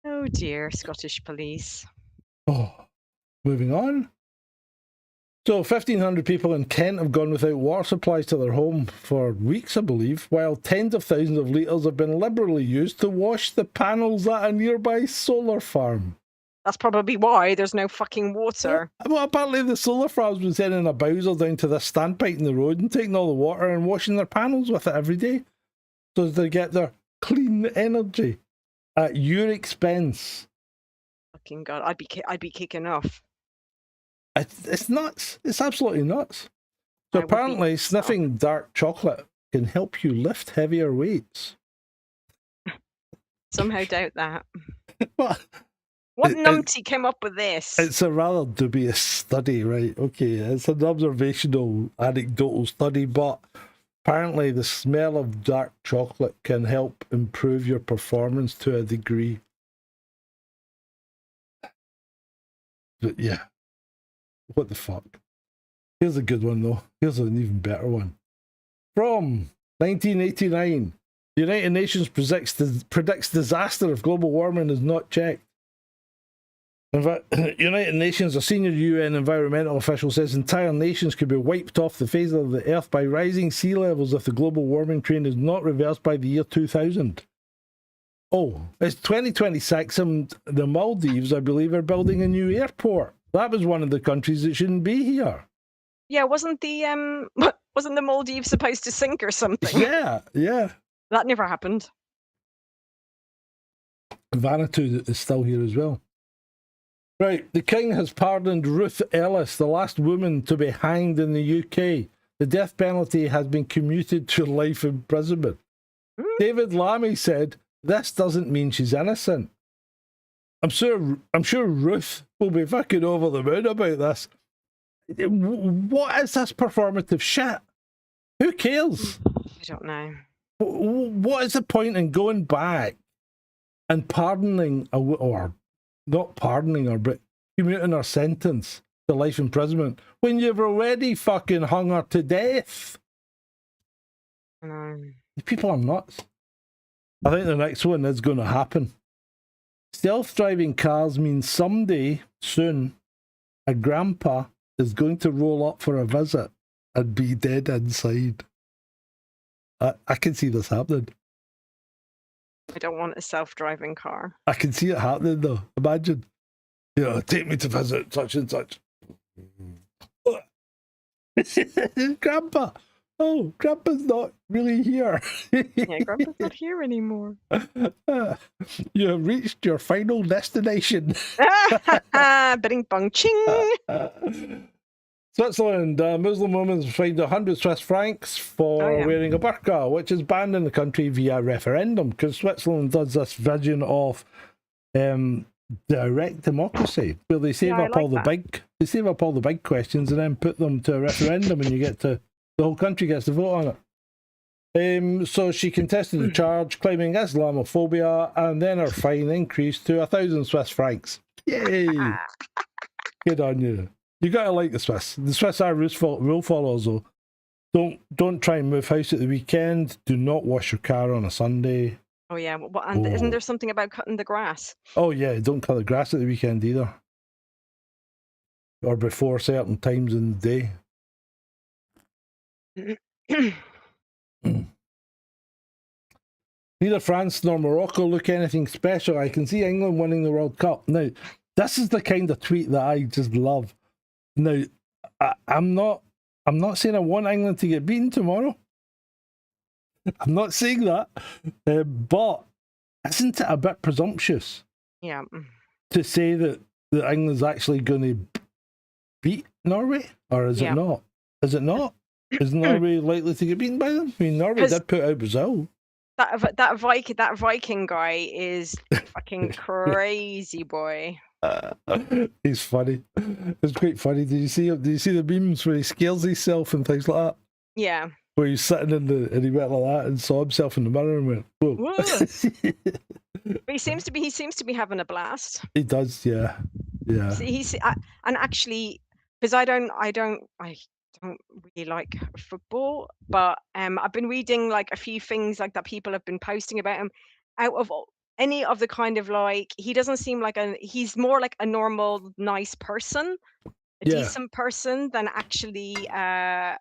Oh dear, Scottish police. Oh, moving on. So 1,500 people in Kent have gone without water supplies to their home for weeks, I believe, while tens of thousands of litres have been liberally used to wash the panels at a nearby solar farm. That's probably why there's no fucking water. Well, apparently the solar farm's been sending a Bowser down to this standpipe in the road and taking all the water and washing their panels with it every day, so as they get their clean energy at your expense. Fucking God, I'd be kicking off. It's nuts. It's absolutely nuts. So apparently sniffing dark chocolate can help you lift heavier weights. Somehow doubt that. What numpty came up with this? It's a rather dubious study, right? Okay, it's an observational, anecdotal study, but apparently the smell of dark chocolate can help improve your performance to a degree. But yeah. What the fuck? Here's a good one, though. Here's an even better one. From 1989, the United Nations predicts disaster if global warming is not checked. In fact, United Nations, a senior UN environmental official, says entire nations could be wiped off the face of the earth by rising sea levels if the global warming trend is not reversed by the year 2000. Oh, it's 2026 and the Maldives, I believe, are building a new airport. That was one of the countries that shouldn't be here. Yeah, wasn't the Maldives supposed to sink or something? Yeah. That never happened. Vanuatu is still here as well. Right, the King has pardoned Ruth Ellis, the last woman to be hanged in the UK. The death penalty has been commuted to life imprisonment. David Lammy said, "This doesn't mean she's innocent." I'm sure Ruth will be fucking over the moon about this. What is this performative shit? Who cares? I don't know. What is the point in going back and pardoning or not pardoning her, but commuting her sentence to life imprisonment when you've already fucking hung her to death? People are nuts. I think the next one is going to happen. Self-driving cars mean someday, soon, a grandpa is going to roll up for a visit and be dead inside. I can see this happening. I don't want a self-driving car. I can see it happening though. Imagine, take me to visit such and such. Grandpa. Oh, Grandpa's not really here. Yeah, Grandpa's not here anymore. You have reached your final destination. Bing bong ching. Switzerland, Muslim women fined 100 Swiss francs for wearing a burqa, which is banned in the country via referendum, because Switzerland does this vision of direct democracy, where they save up all the big questions and then put them to a referendum, and the whole country gets to vote on it. So she contested the charge, claiming Islamophobia, and then her fine increased to 1,000 Swiss francs. Yay! Good on you. You gotta like the Swiss. The Swiss are rule followers, though. Don't try and move house at the weekend. Do not wash your car on a Sunday. Oh yeah, and isn't there something about cutting the grass? Oh yeah, don't cut the grass at the weekend either, or before certain times in the day. Neither France nor Morocco look anything special. I can see England winning the World Cup. Now, this is the kind of tweet that I just love. Now, I'm not saying I want England to get beaten tomorrow. I'm not saying that. But isn't it a bit presumptuous? Yeah. To say that England's actually going to beat Norway? Or is it not? Is it not? Is Norway likely to get beaten by them? I mean, Norway did put out Brazil. That Viking guy is fucking crazy, boy. He's funny. It's quite funny. Did you see the memes where he scares himself and things like that? Yeah. Where he's sitting and he went like that and saw himself in the mirror and went, whoa. But he seems to be having a blast. He does, yeah. And actually, because I don't really like football, but I've been reading like a few things like that people have been posting about him. Out of any of the kind of like, he doesn't seem like he's more like a normal, nice person, decent person than actually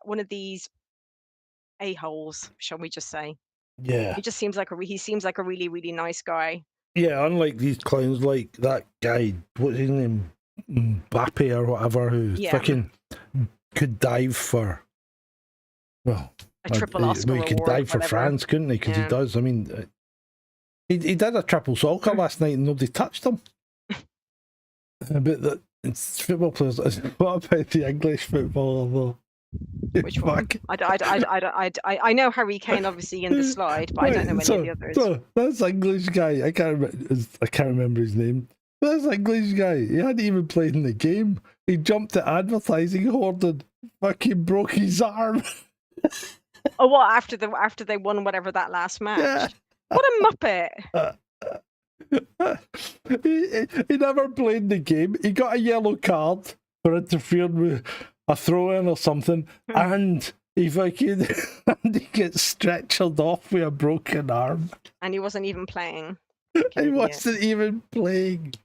one of these a-holes, shall we just say. Yeah. He just seems like a really, really nice guy. Yeah, unlike these clowns like that guy, what's his name? Mbappe or whatever, who fucking could dive for, well, a triple Oscar he could dive for France, couldn't he? Because he does. I mean, he did a triple soccer last night and nobody touched him. But it's football players. What about the English footballer though? Which one? I know Harry Kane obviously in the slide, but I don't know any of the others. So that's English guy. I can't remember his name. This English guy, he hadn't even played in the game. He jumped to advertising horde and fucking broke his arm. Oh, what, after they won whatever that last match? Yeah. What a muppet! He never played the game. He got a yellow card for interfering with a throw-in or something, and he fucking and he gets stretchered off with a broken arm. And he wasn't even playing. He wasn't even playing.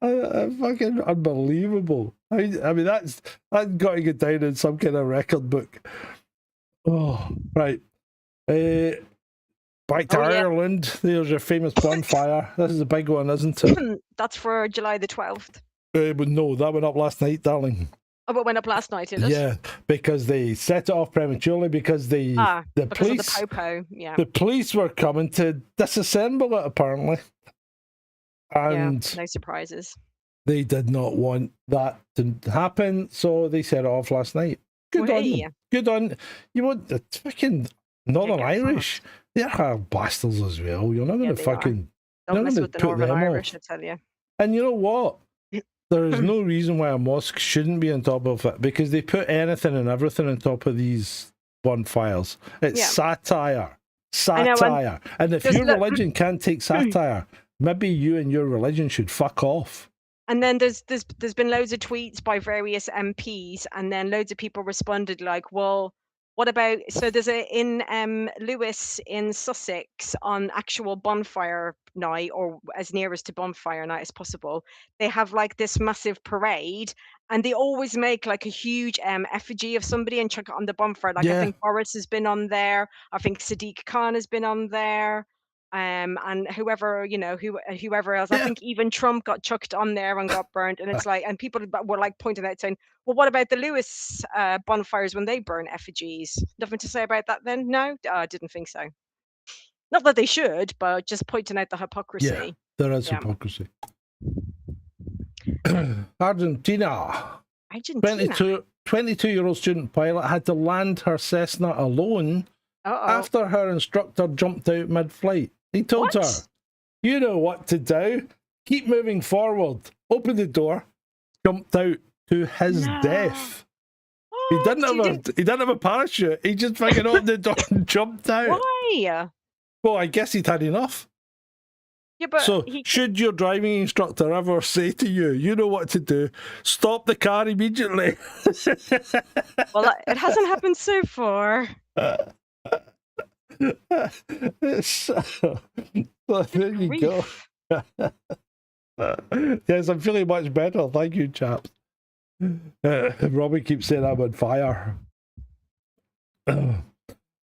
Fucking unbelievable. I mean, that's got to get down in some kind of record book. Oh, right. Back to Ireland. There's your famous bonfire. This is a big one, isn't it? That's for July the 12th. But no, that went up last night, darling. Oh, but went up last night, did it? Yeah, because they set it off prematurely because the police, of the popo, yeah. The police were coming to disassemble it, apparently. And yeah, no surprises. They did not want that to happen, so they set it off last night. Good on them. Good on you. Want the fucking Northern Irish? They're bastards as well. You're not going to fucking don't mess with the Northern Irish, I tell you. And you know what? There is no reason why a mosque shouldn't be on top of it, because they put anything and everything on top of these bonfires. It's satire. Satire. And if your religion can't take satire, maybe you and your religion should fuck off. And then there's been loads of tweets by various MPs, and then loads of people responded like, well, what about, so there's in Lewis in Sussex on actual bonfire night, or as nearest to bonfire night as possible, they have like this massive parade, and they always make like a huge effigy of somebody and chuck it on the bonfire. Like I think Boris has been on there, I think Sadiq Khan has been on there. And whoever, whoever else, I think even Trump got chucked on there and got burnt. And it's like, and people were like pointing out saying, well, what about the Lewis bonfires when they burn effigies? Nothing to say about that then? No, I didn't think so. Not that they should, but just pointing out the hypocrisy. Yeah, there is hypocrisy. Argentina. 22-year-old student pilot had to land her Cessna alone after her instructor jumped out mid-flight. He told her, you know what to do. Keep moving forward. Open the door. Jumped out to his death. He didn't have a parachute. He just fucking opened the door and jumped out. Why? Well, I guess he'd had enough. Yeah, but so, should your driving instructor ever say to you, you know what to do, stop the car immediately? Well, it hasn't happened so far. Well, there you go. Yes, I'm feeling much better. Thank you, chaps. Robbie keeps saying I'm on fire.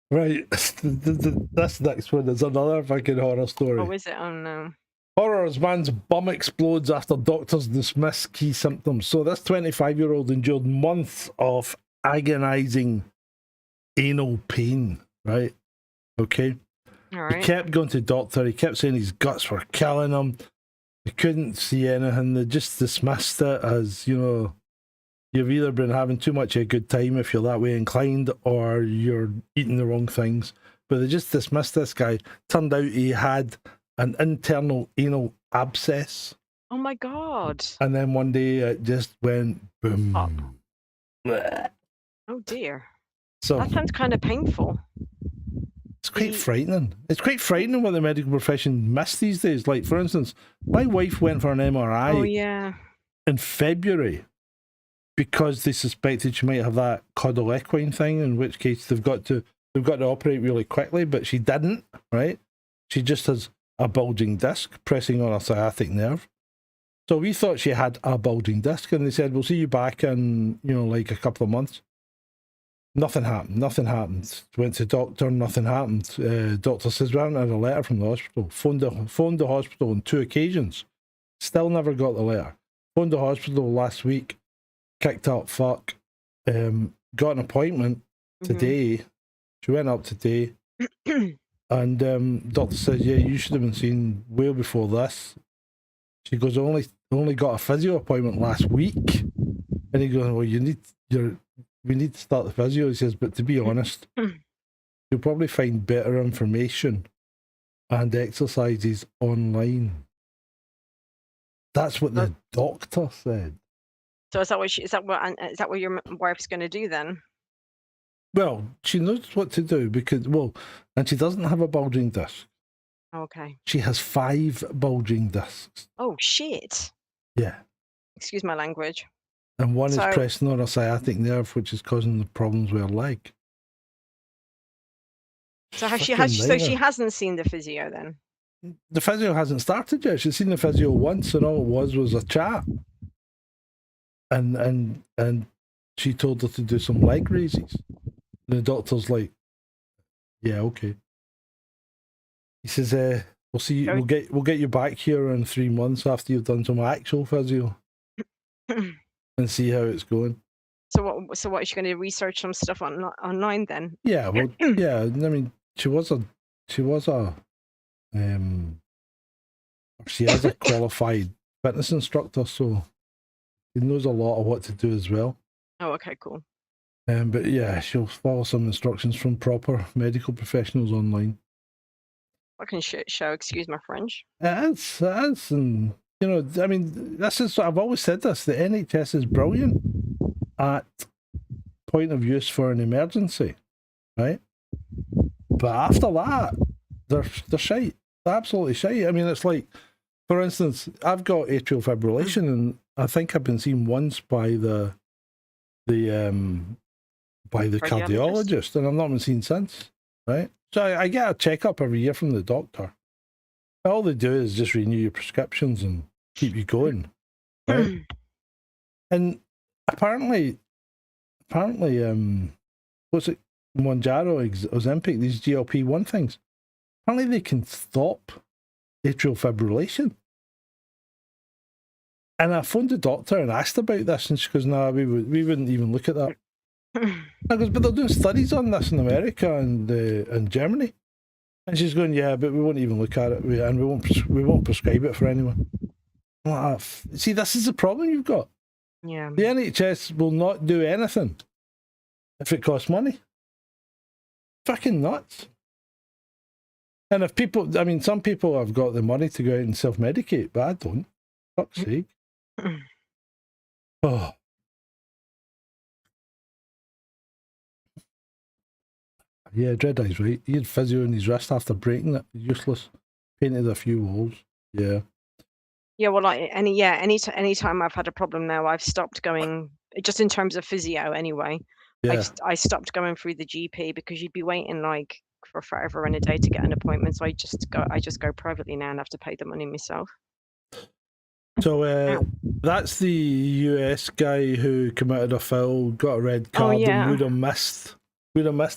Right, this next one is another fucking horror story. Oh, is it? Oh, no. Horrors, man's bum explodes after doctors dismiss key symptoms. So this 25-year-old endured months of agonizing anal pain, right? Okay. All right. He kept going to doctor. He kept saying his guts were killing him. They couldn't see anything. They just dismissed it as, you've either been having too much of a good time if you're that way inclined, or you're eating the wrong things. But they just dismissed this guy. Turned out he had an internal anal abscess. Oh my God. And then one day it just went boom. Up. Oh dear. So that sounds kind of painful. It's quite frightening. It's quite frightening what the medical profession missed these days. Like, for instance, my wife went for an MRI in February because they suspected she might have that caudal equine thing, in which case they've got to operate really quickly, but she didn't, right? She just has a bulging disc pressing on a sciatic nerve. So we thought she had a bulging disc, and they said, we'll see you back in, like a couple of months. Nothing happened. Went to doctor, nothing happened. Doctor says, we haven't had a letter from the hospital. Phoned the hospital on 2 occasions. Still never got the letter. Phoned the hospital last week. Kicked up fuck. Got an appointment today. She went up today. And doctor says, yeah, you should have been seen way before this. She goes, only got a physio appointment last week. And he goes, well, we need to start the physio. He says, but to be honest, you'll probably find better information and exercises online. That's what the doctor said. So is that what your wife's going to do then? Well, she knows what to do and she doesn't have a bulging disc. Okay. She has 5 bulging discs. Oh shit. Yeah. Excuse my language. And one is So- pressing on a sciatic nerve, which is causing the problems with her leg. So has Fucking she nightmare. hasn't seen the physio then? The physio hasn't started yet. She's seen the physio once, and all it was a chat. And she told her to do some leg raises. And the doctor's like, "Yeah, okay." He says, "We'll see. We'll get you back here in 3 months after you've done some actual physio, and see how it's going." So what is she going to research some stuff online then? Yeah, well, yeah. I mean, she is a qualified fitness instructor, so she knows a lot of what to do as well. Oh, okay, cool. But yeah, she'll follow some instructions from proper medical professionals online. Fucking shit show, excuse my French. It is, and you know, I mean, this is. I've always said this. The NHS is brilliant at point of use for an emergency, right? But after that, they're shite. They're absolutely shite. I mean, it's like, for instance, I've got atrial fibrillation, and I think I've been seen once by the cardiologist, and I've not been seen since, right? So I get a checkup every year from the doctor. All they do is just renew your prescriptions and keep you going, right? And apparently, what's it? Monjaro, Ozempic, these GLP-1 things. Apparently, they can stop atrial fibrillation. And I phoned the doctor and asked about this, and she goes, "No, we wouldn't even look at that." I goes, "But they're doing studies on this in America and Germany." And she's going, "Yeah, but we won't even look at it, and we won't prescribe it for anyone." I'm like, see, this is the problem you've got. Yeah. The NHS will not do anything if it costs money. Fucking nuts. And if people, I mean, some people have got the money to go out and self-medicate, but I don't. Fuck's sake. Oh. Yeah, Dread-Eye's right. He had physio in his wrist after breaking it. Useless. Painted a few walls. Yeah. Yeah, well, like any time I've had a problem now, I've stopped going. Just in terms of physio, anyway. Yeah. I stopped going through the GP because you'd be waiting like for forever and a day to get an appointment. So I just go privately now and have to pay the money myself. So that's the US guy who committed a foul, got a red card, and would have missed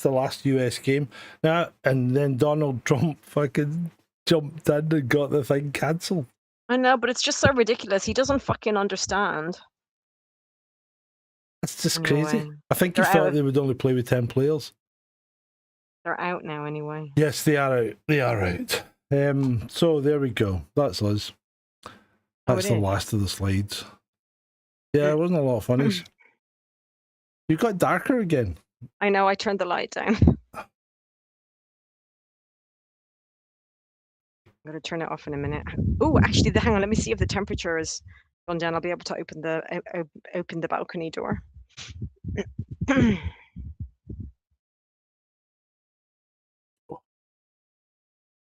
the last US game. Now, and then Donald Trump fucking jumped in and got the thing cancelled. I know, but it's just so ridiculous. He doesn't fucking understand. That's just crazy. I think he thought they would only play with 10 players. They're out now anyway. Yes, they are out. They are out. So there we go. That's us. That's the last of the slides. Yeah, there wasn't a lot of funnies. You got darker again. I know, I turned the light down. I'm going to turn it off in a minute. Oh, actually, hang on. Let me see if the temperature has gone down. I'll be able to open the balcony door.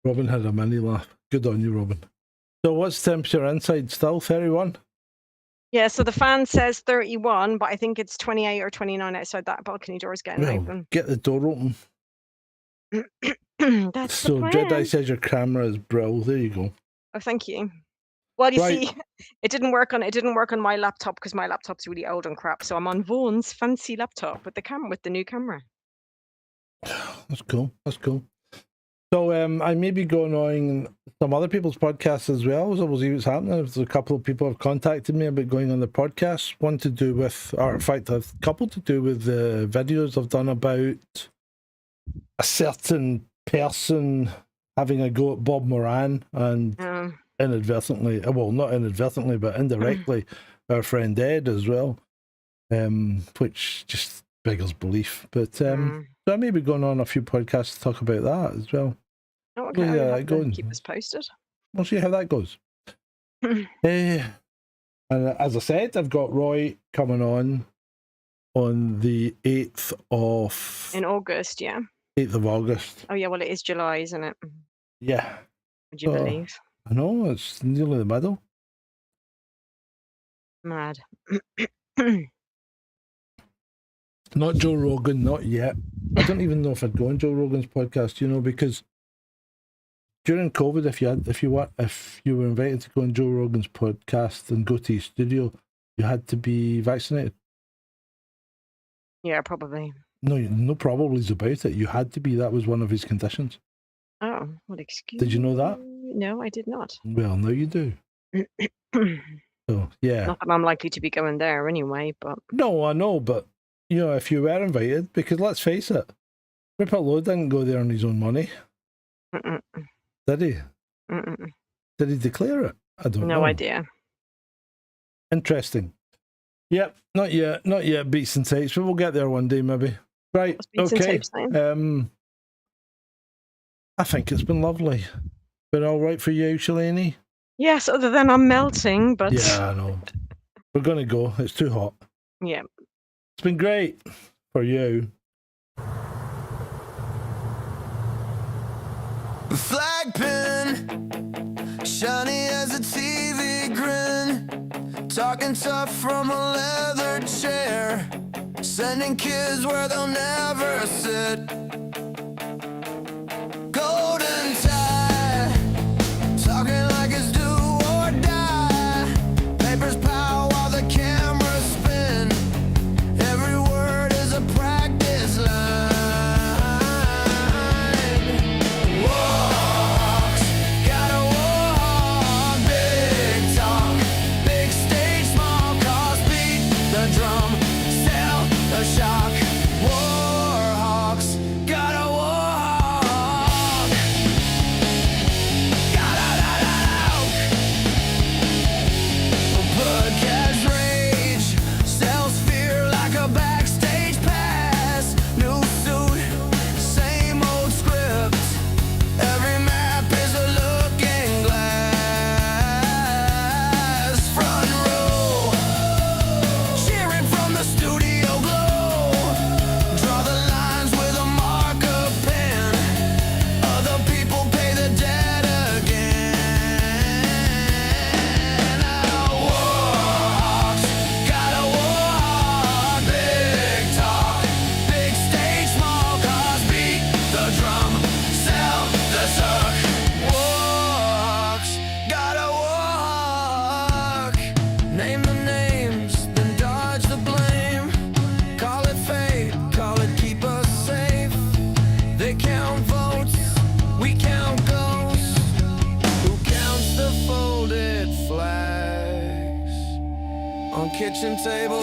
Robin had a mini laugh. Good on you, Robin. So what's temperature inside? Still 31? Yeah, so the fan says 31, but I think it's 28 or 29 outside that balcony door is getting open. Get the door open. That's so the plan. Jedi says your camera is brill. There you go. Oh, thank you. Well, you see, it didn't work on my laptop because my laptop's really old and crap. So I'm on Vaughn's fancy laptop with the new camera. That's cool. That's cool. So I may be going on some other people's podcasts as well, so we'll see what's happening. There's a couple of people have contacted me about going on the podcast. One to do with, or in fact, a couple to do with the videos I've done about a certain person having a go at Bob Moran and inadvertently, well, not inadvertently, but indirectly, our friend Ed as well, which just beggars belief. But so I may be going on a few podcasts to talk about that as well. Oh, okay. Keep us posted. We'll see how that goes. And as I said, I've got Roy coming on the 8th of... In August, yeah. 8th of August. Oh, yeah, well, it is July, isn't it? Yeah. Would you believe? I know, it's nearly the middle. Mad. Not Joe Rogan, not yet. I don't even know if I'd go on Joe Rogan's podcast, you know, because during COVID, if you were invited to go on Joe Rogan's podcast and go to his studio, you had to be vaccinated. Yeah, probably. No probablys about it. You had to be. That was one of his conditions. Oh, what excuse? Did you know that? No, I did not. Well, now you do. So, yeah. Not that I'm likely to be going there anyway, but... No, I know, but, you know, if you were invited, because let's face it, Rupert Lowe didn't go there on his own money. Did he? Did he declare it? I don't know. No idea. Interesting. Yep, not yet beats and tapes, but we'll get there one day maybe. Right, okay. I think it's been lovely. Been all right for you, Shalini? Yes, other than I'm melting, but... Yeah, I know. We're going to go. It's too hot. Yeah. It's been great for you. Flag pin, shiny as a TV grin, talking tough from a leather chair, sending kids where they'll never sit. Golden tie, talking like it's do or die. Papers pile while the cameras spin. Every word is a practice line. Walks, gotta walk. Big talk, big stage, small cause, beat the drum, sell the shock. Warhawks, gotta walk. Podcast rage, sells fear like a backstage pass. New suit, same old script. Every map is a looking glass. Front row, cheering from the studio glow. Draw the lines with a marker pen. Other people pay the debt again. Warhawks, gotta walk. Big talk, big stage, small cars, beat the drum, sell the suck. Warhawks, gotta walk. Name the names, then dodge the blame. Call it fate, call it keep us safe. They count votes, we count ghosts. Who counts the folded flags on kitchen table?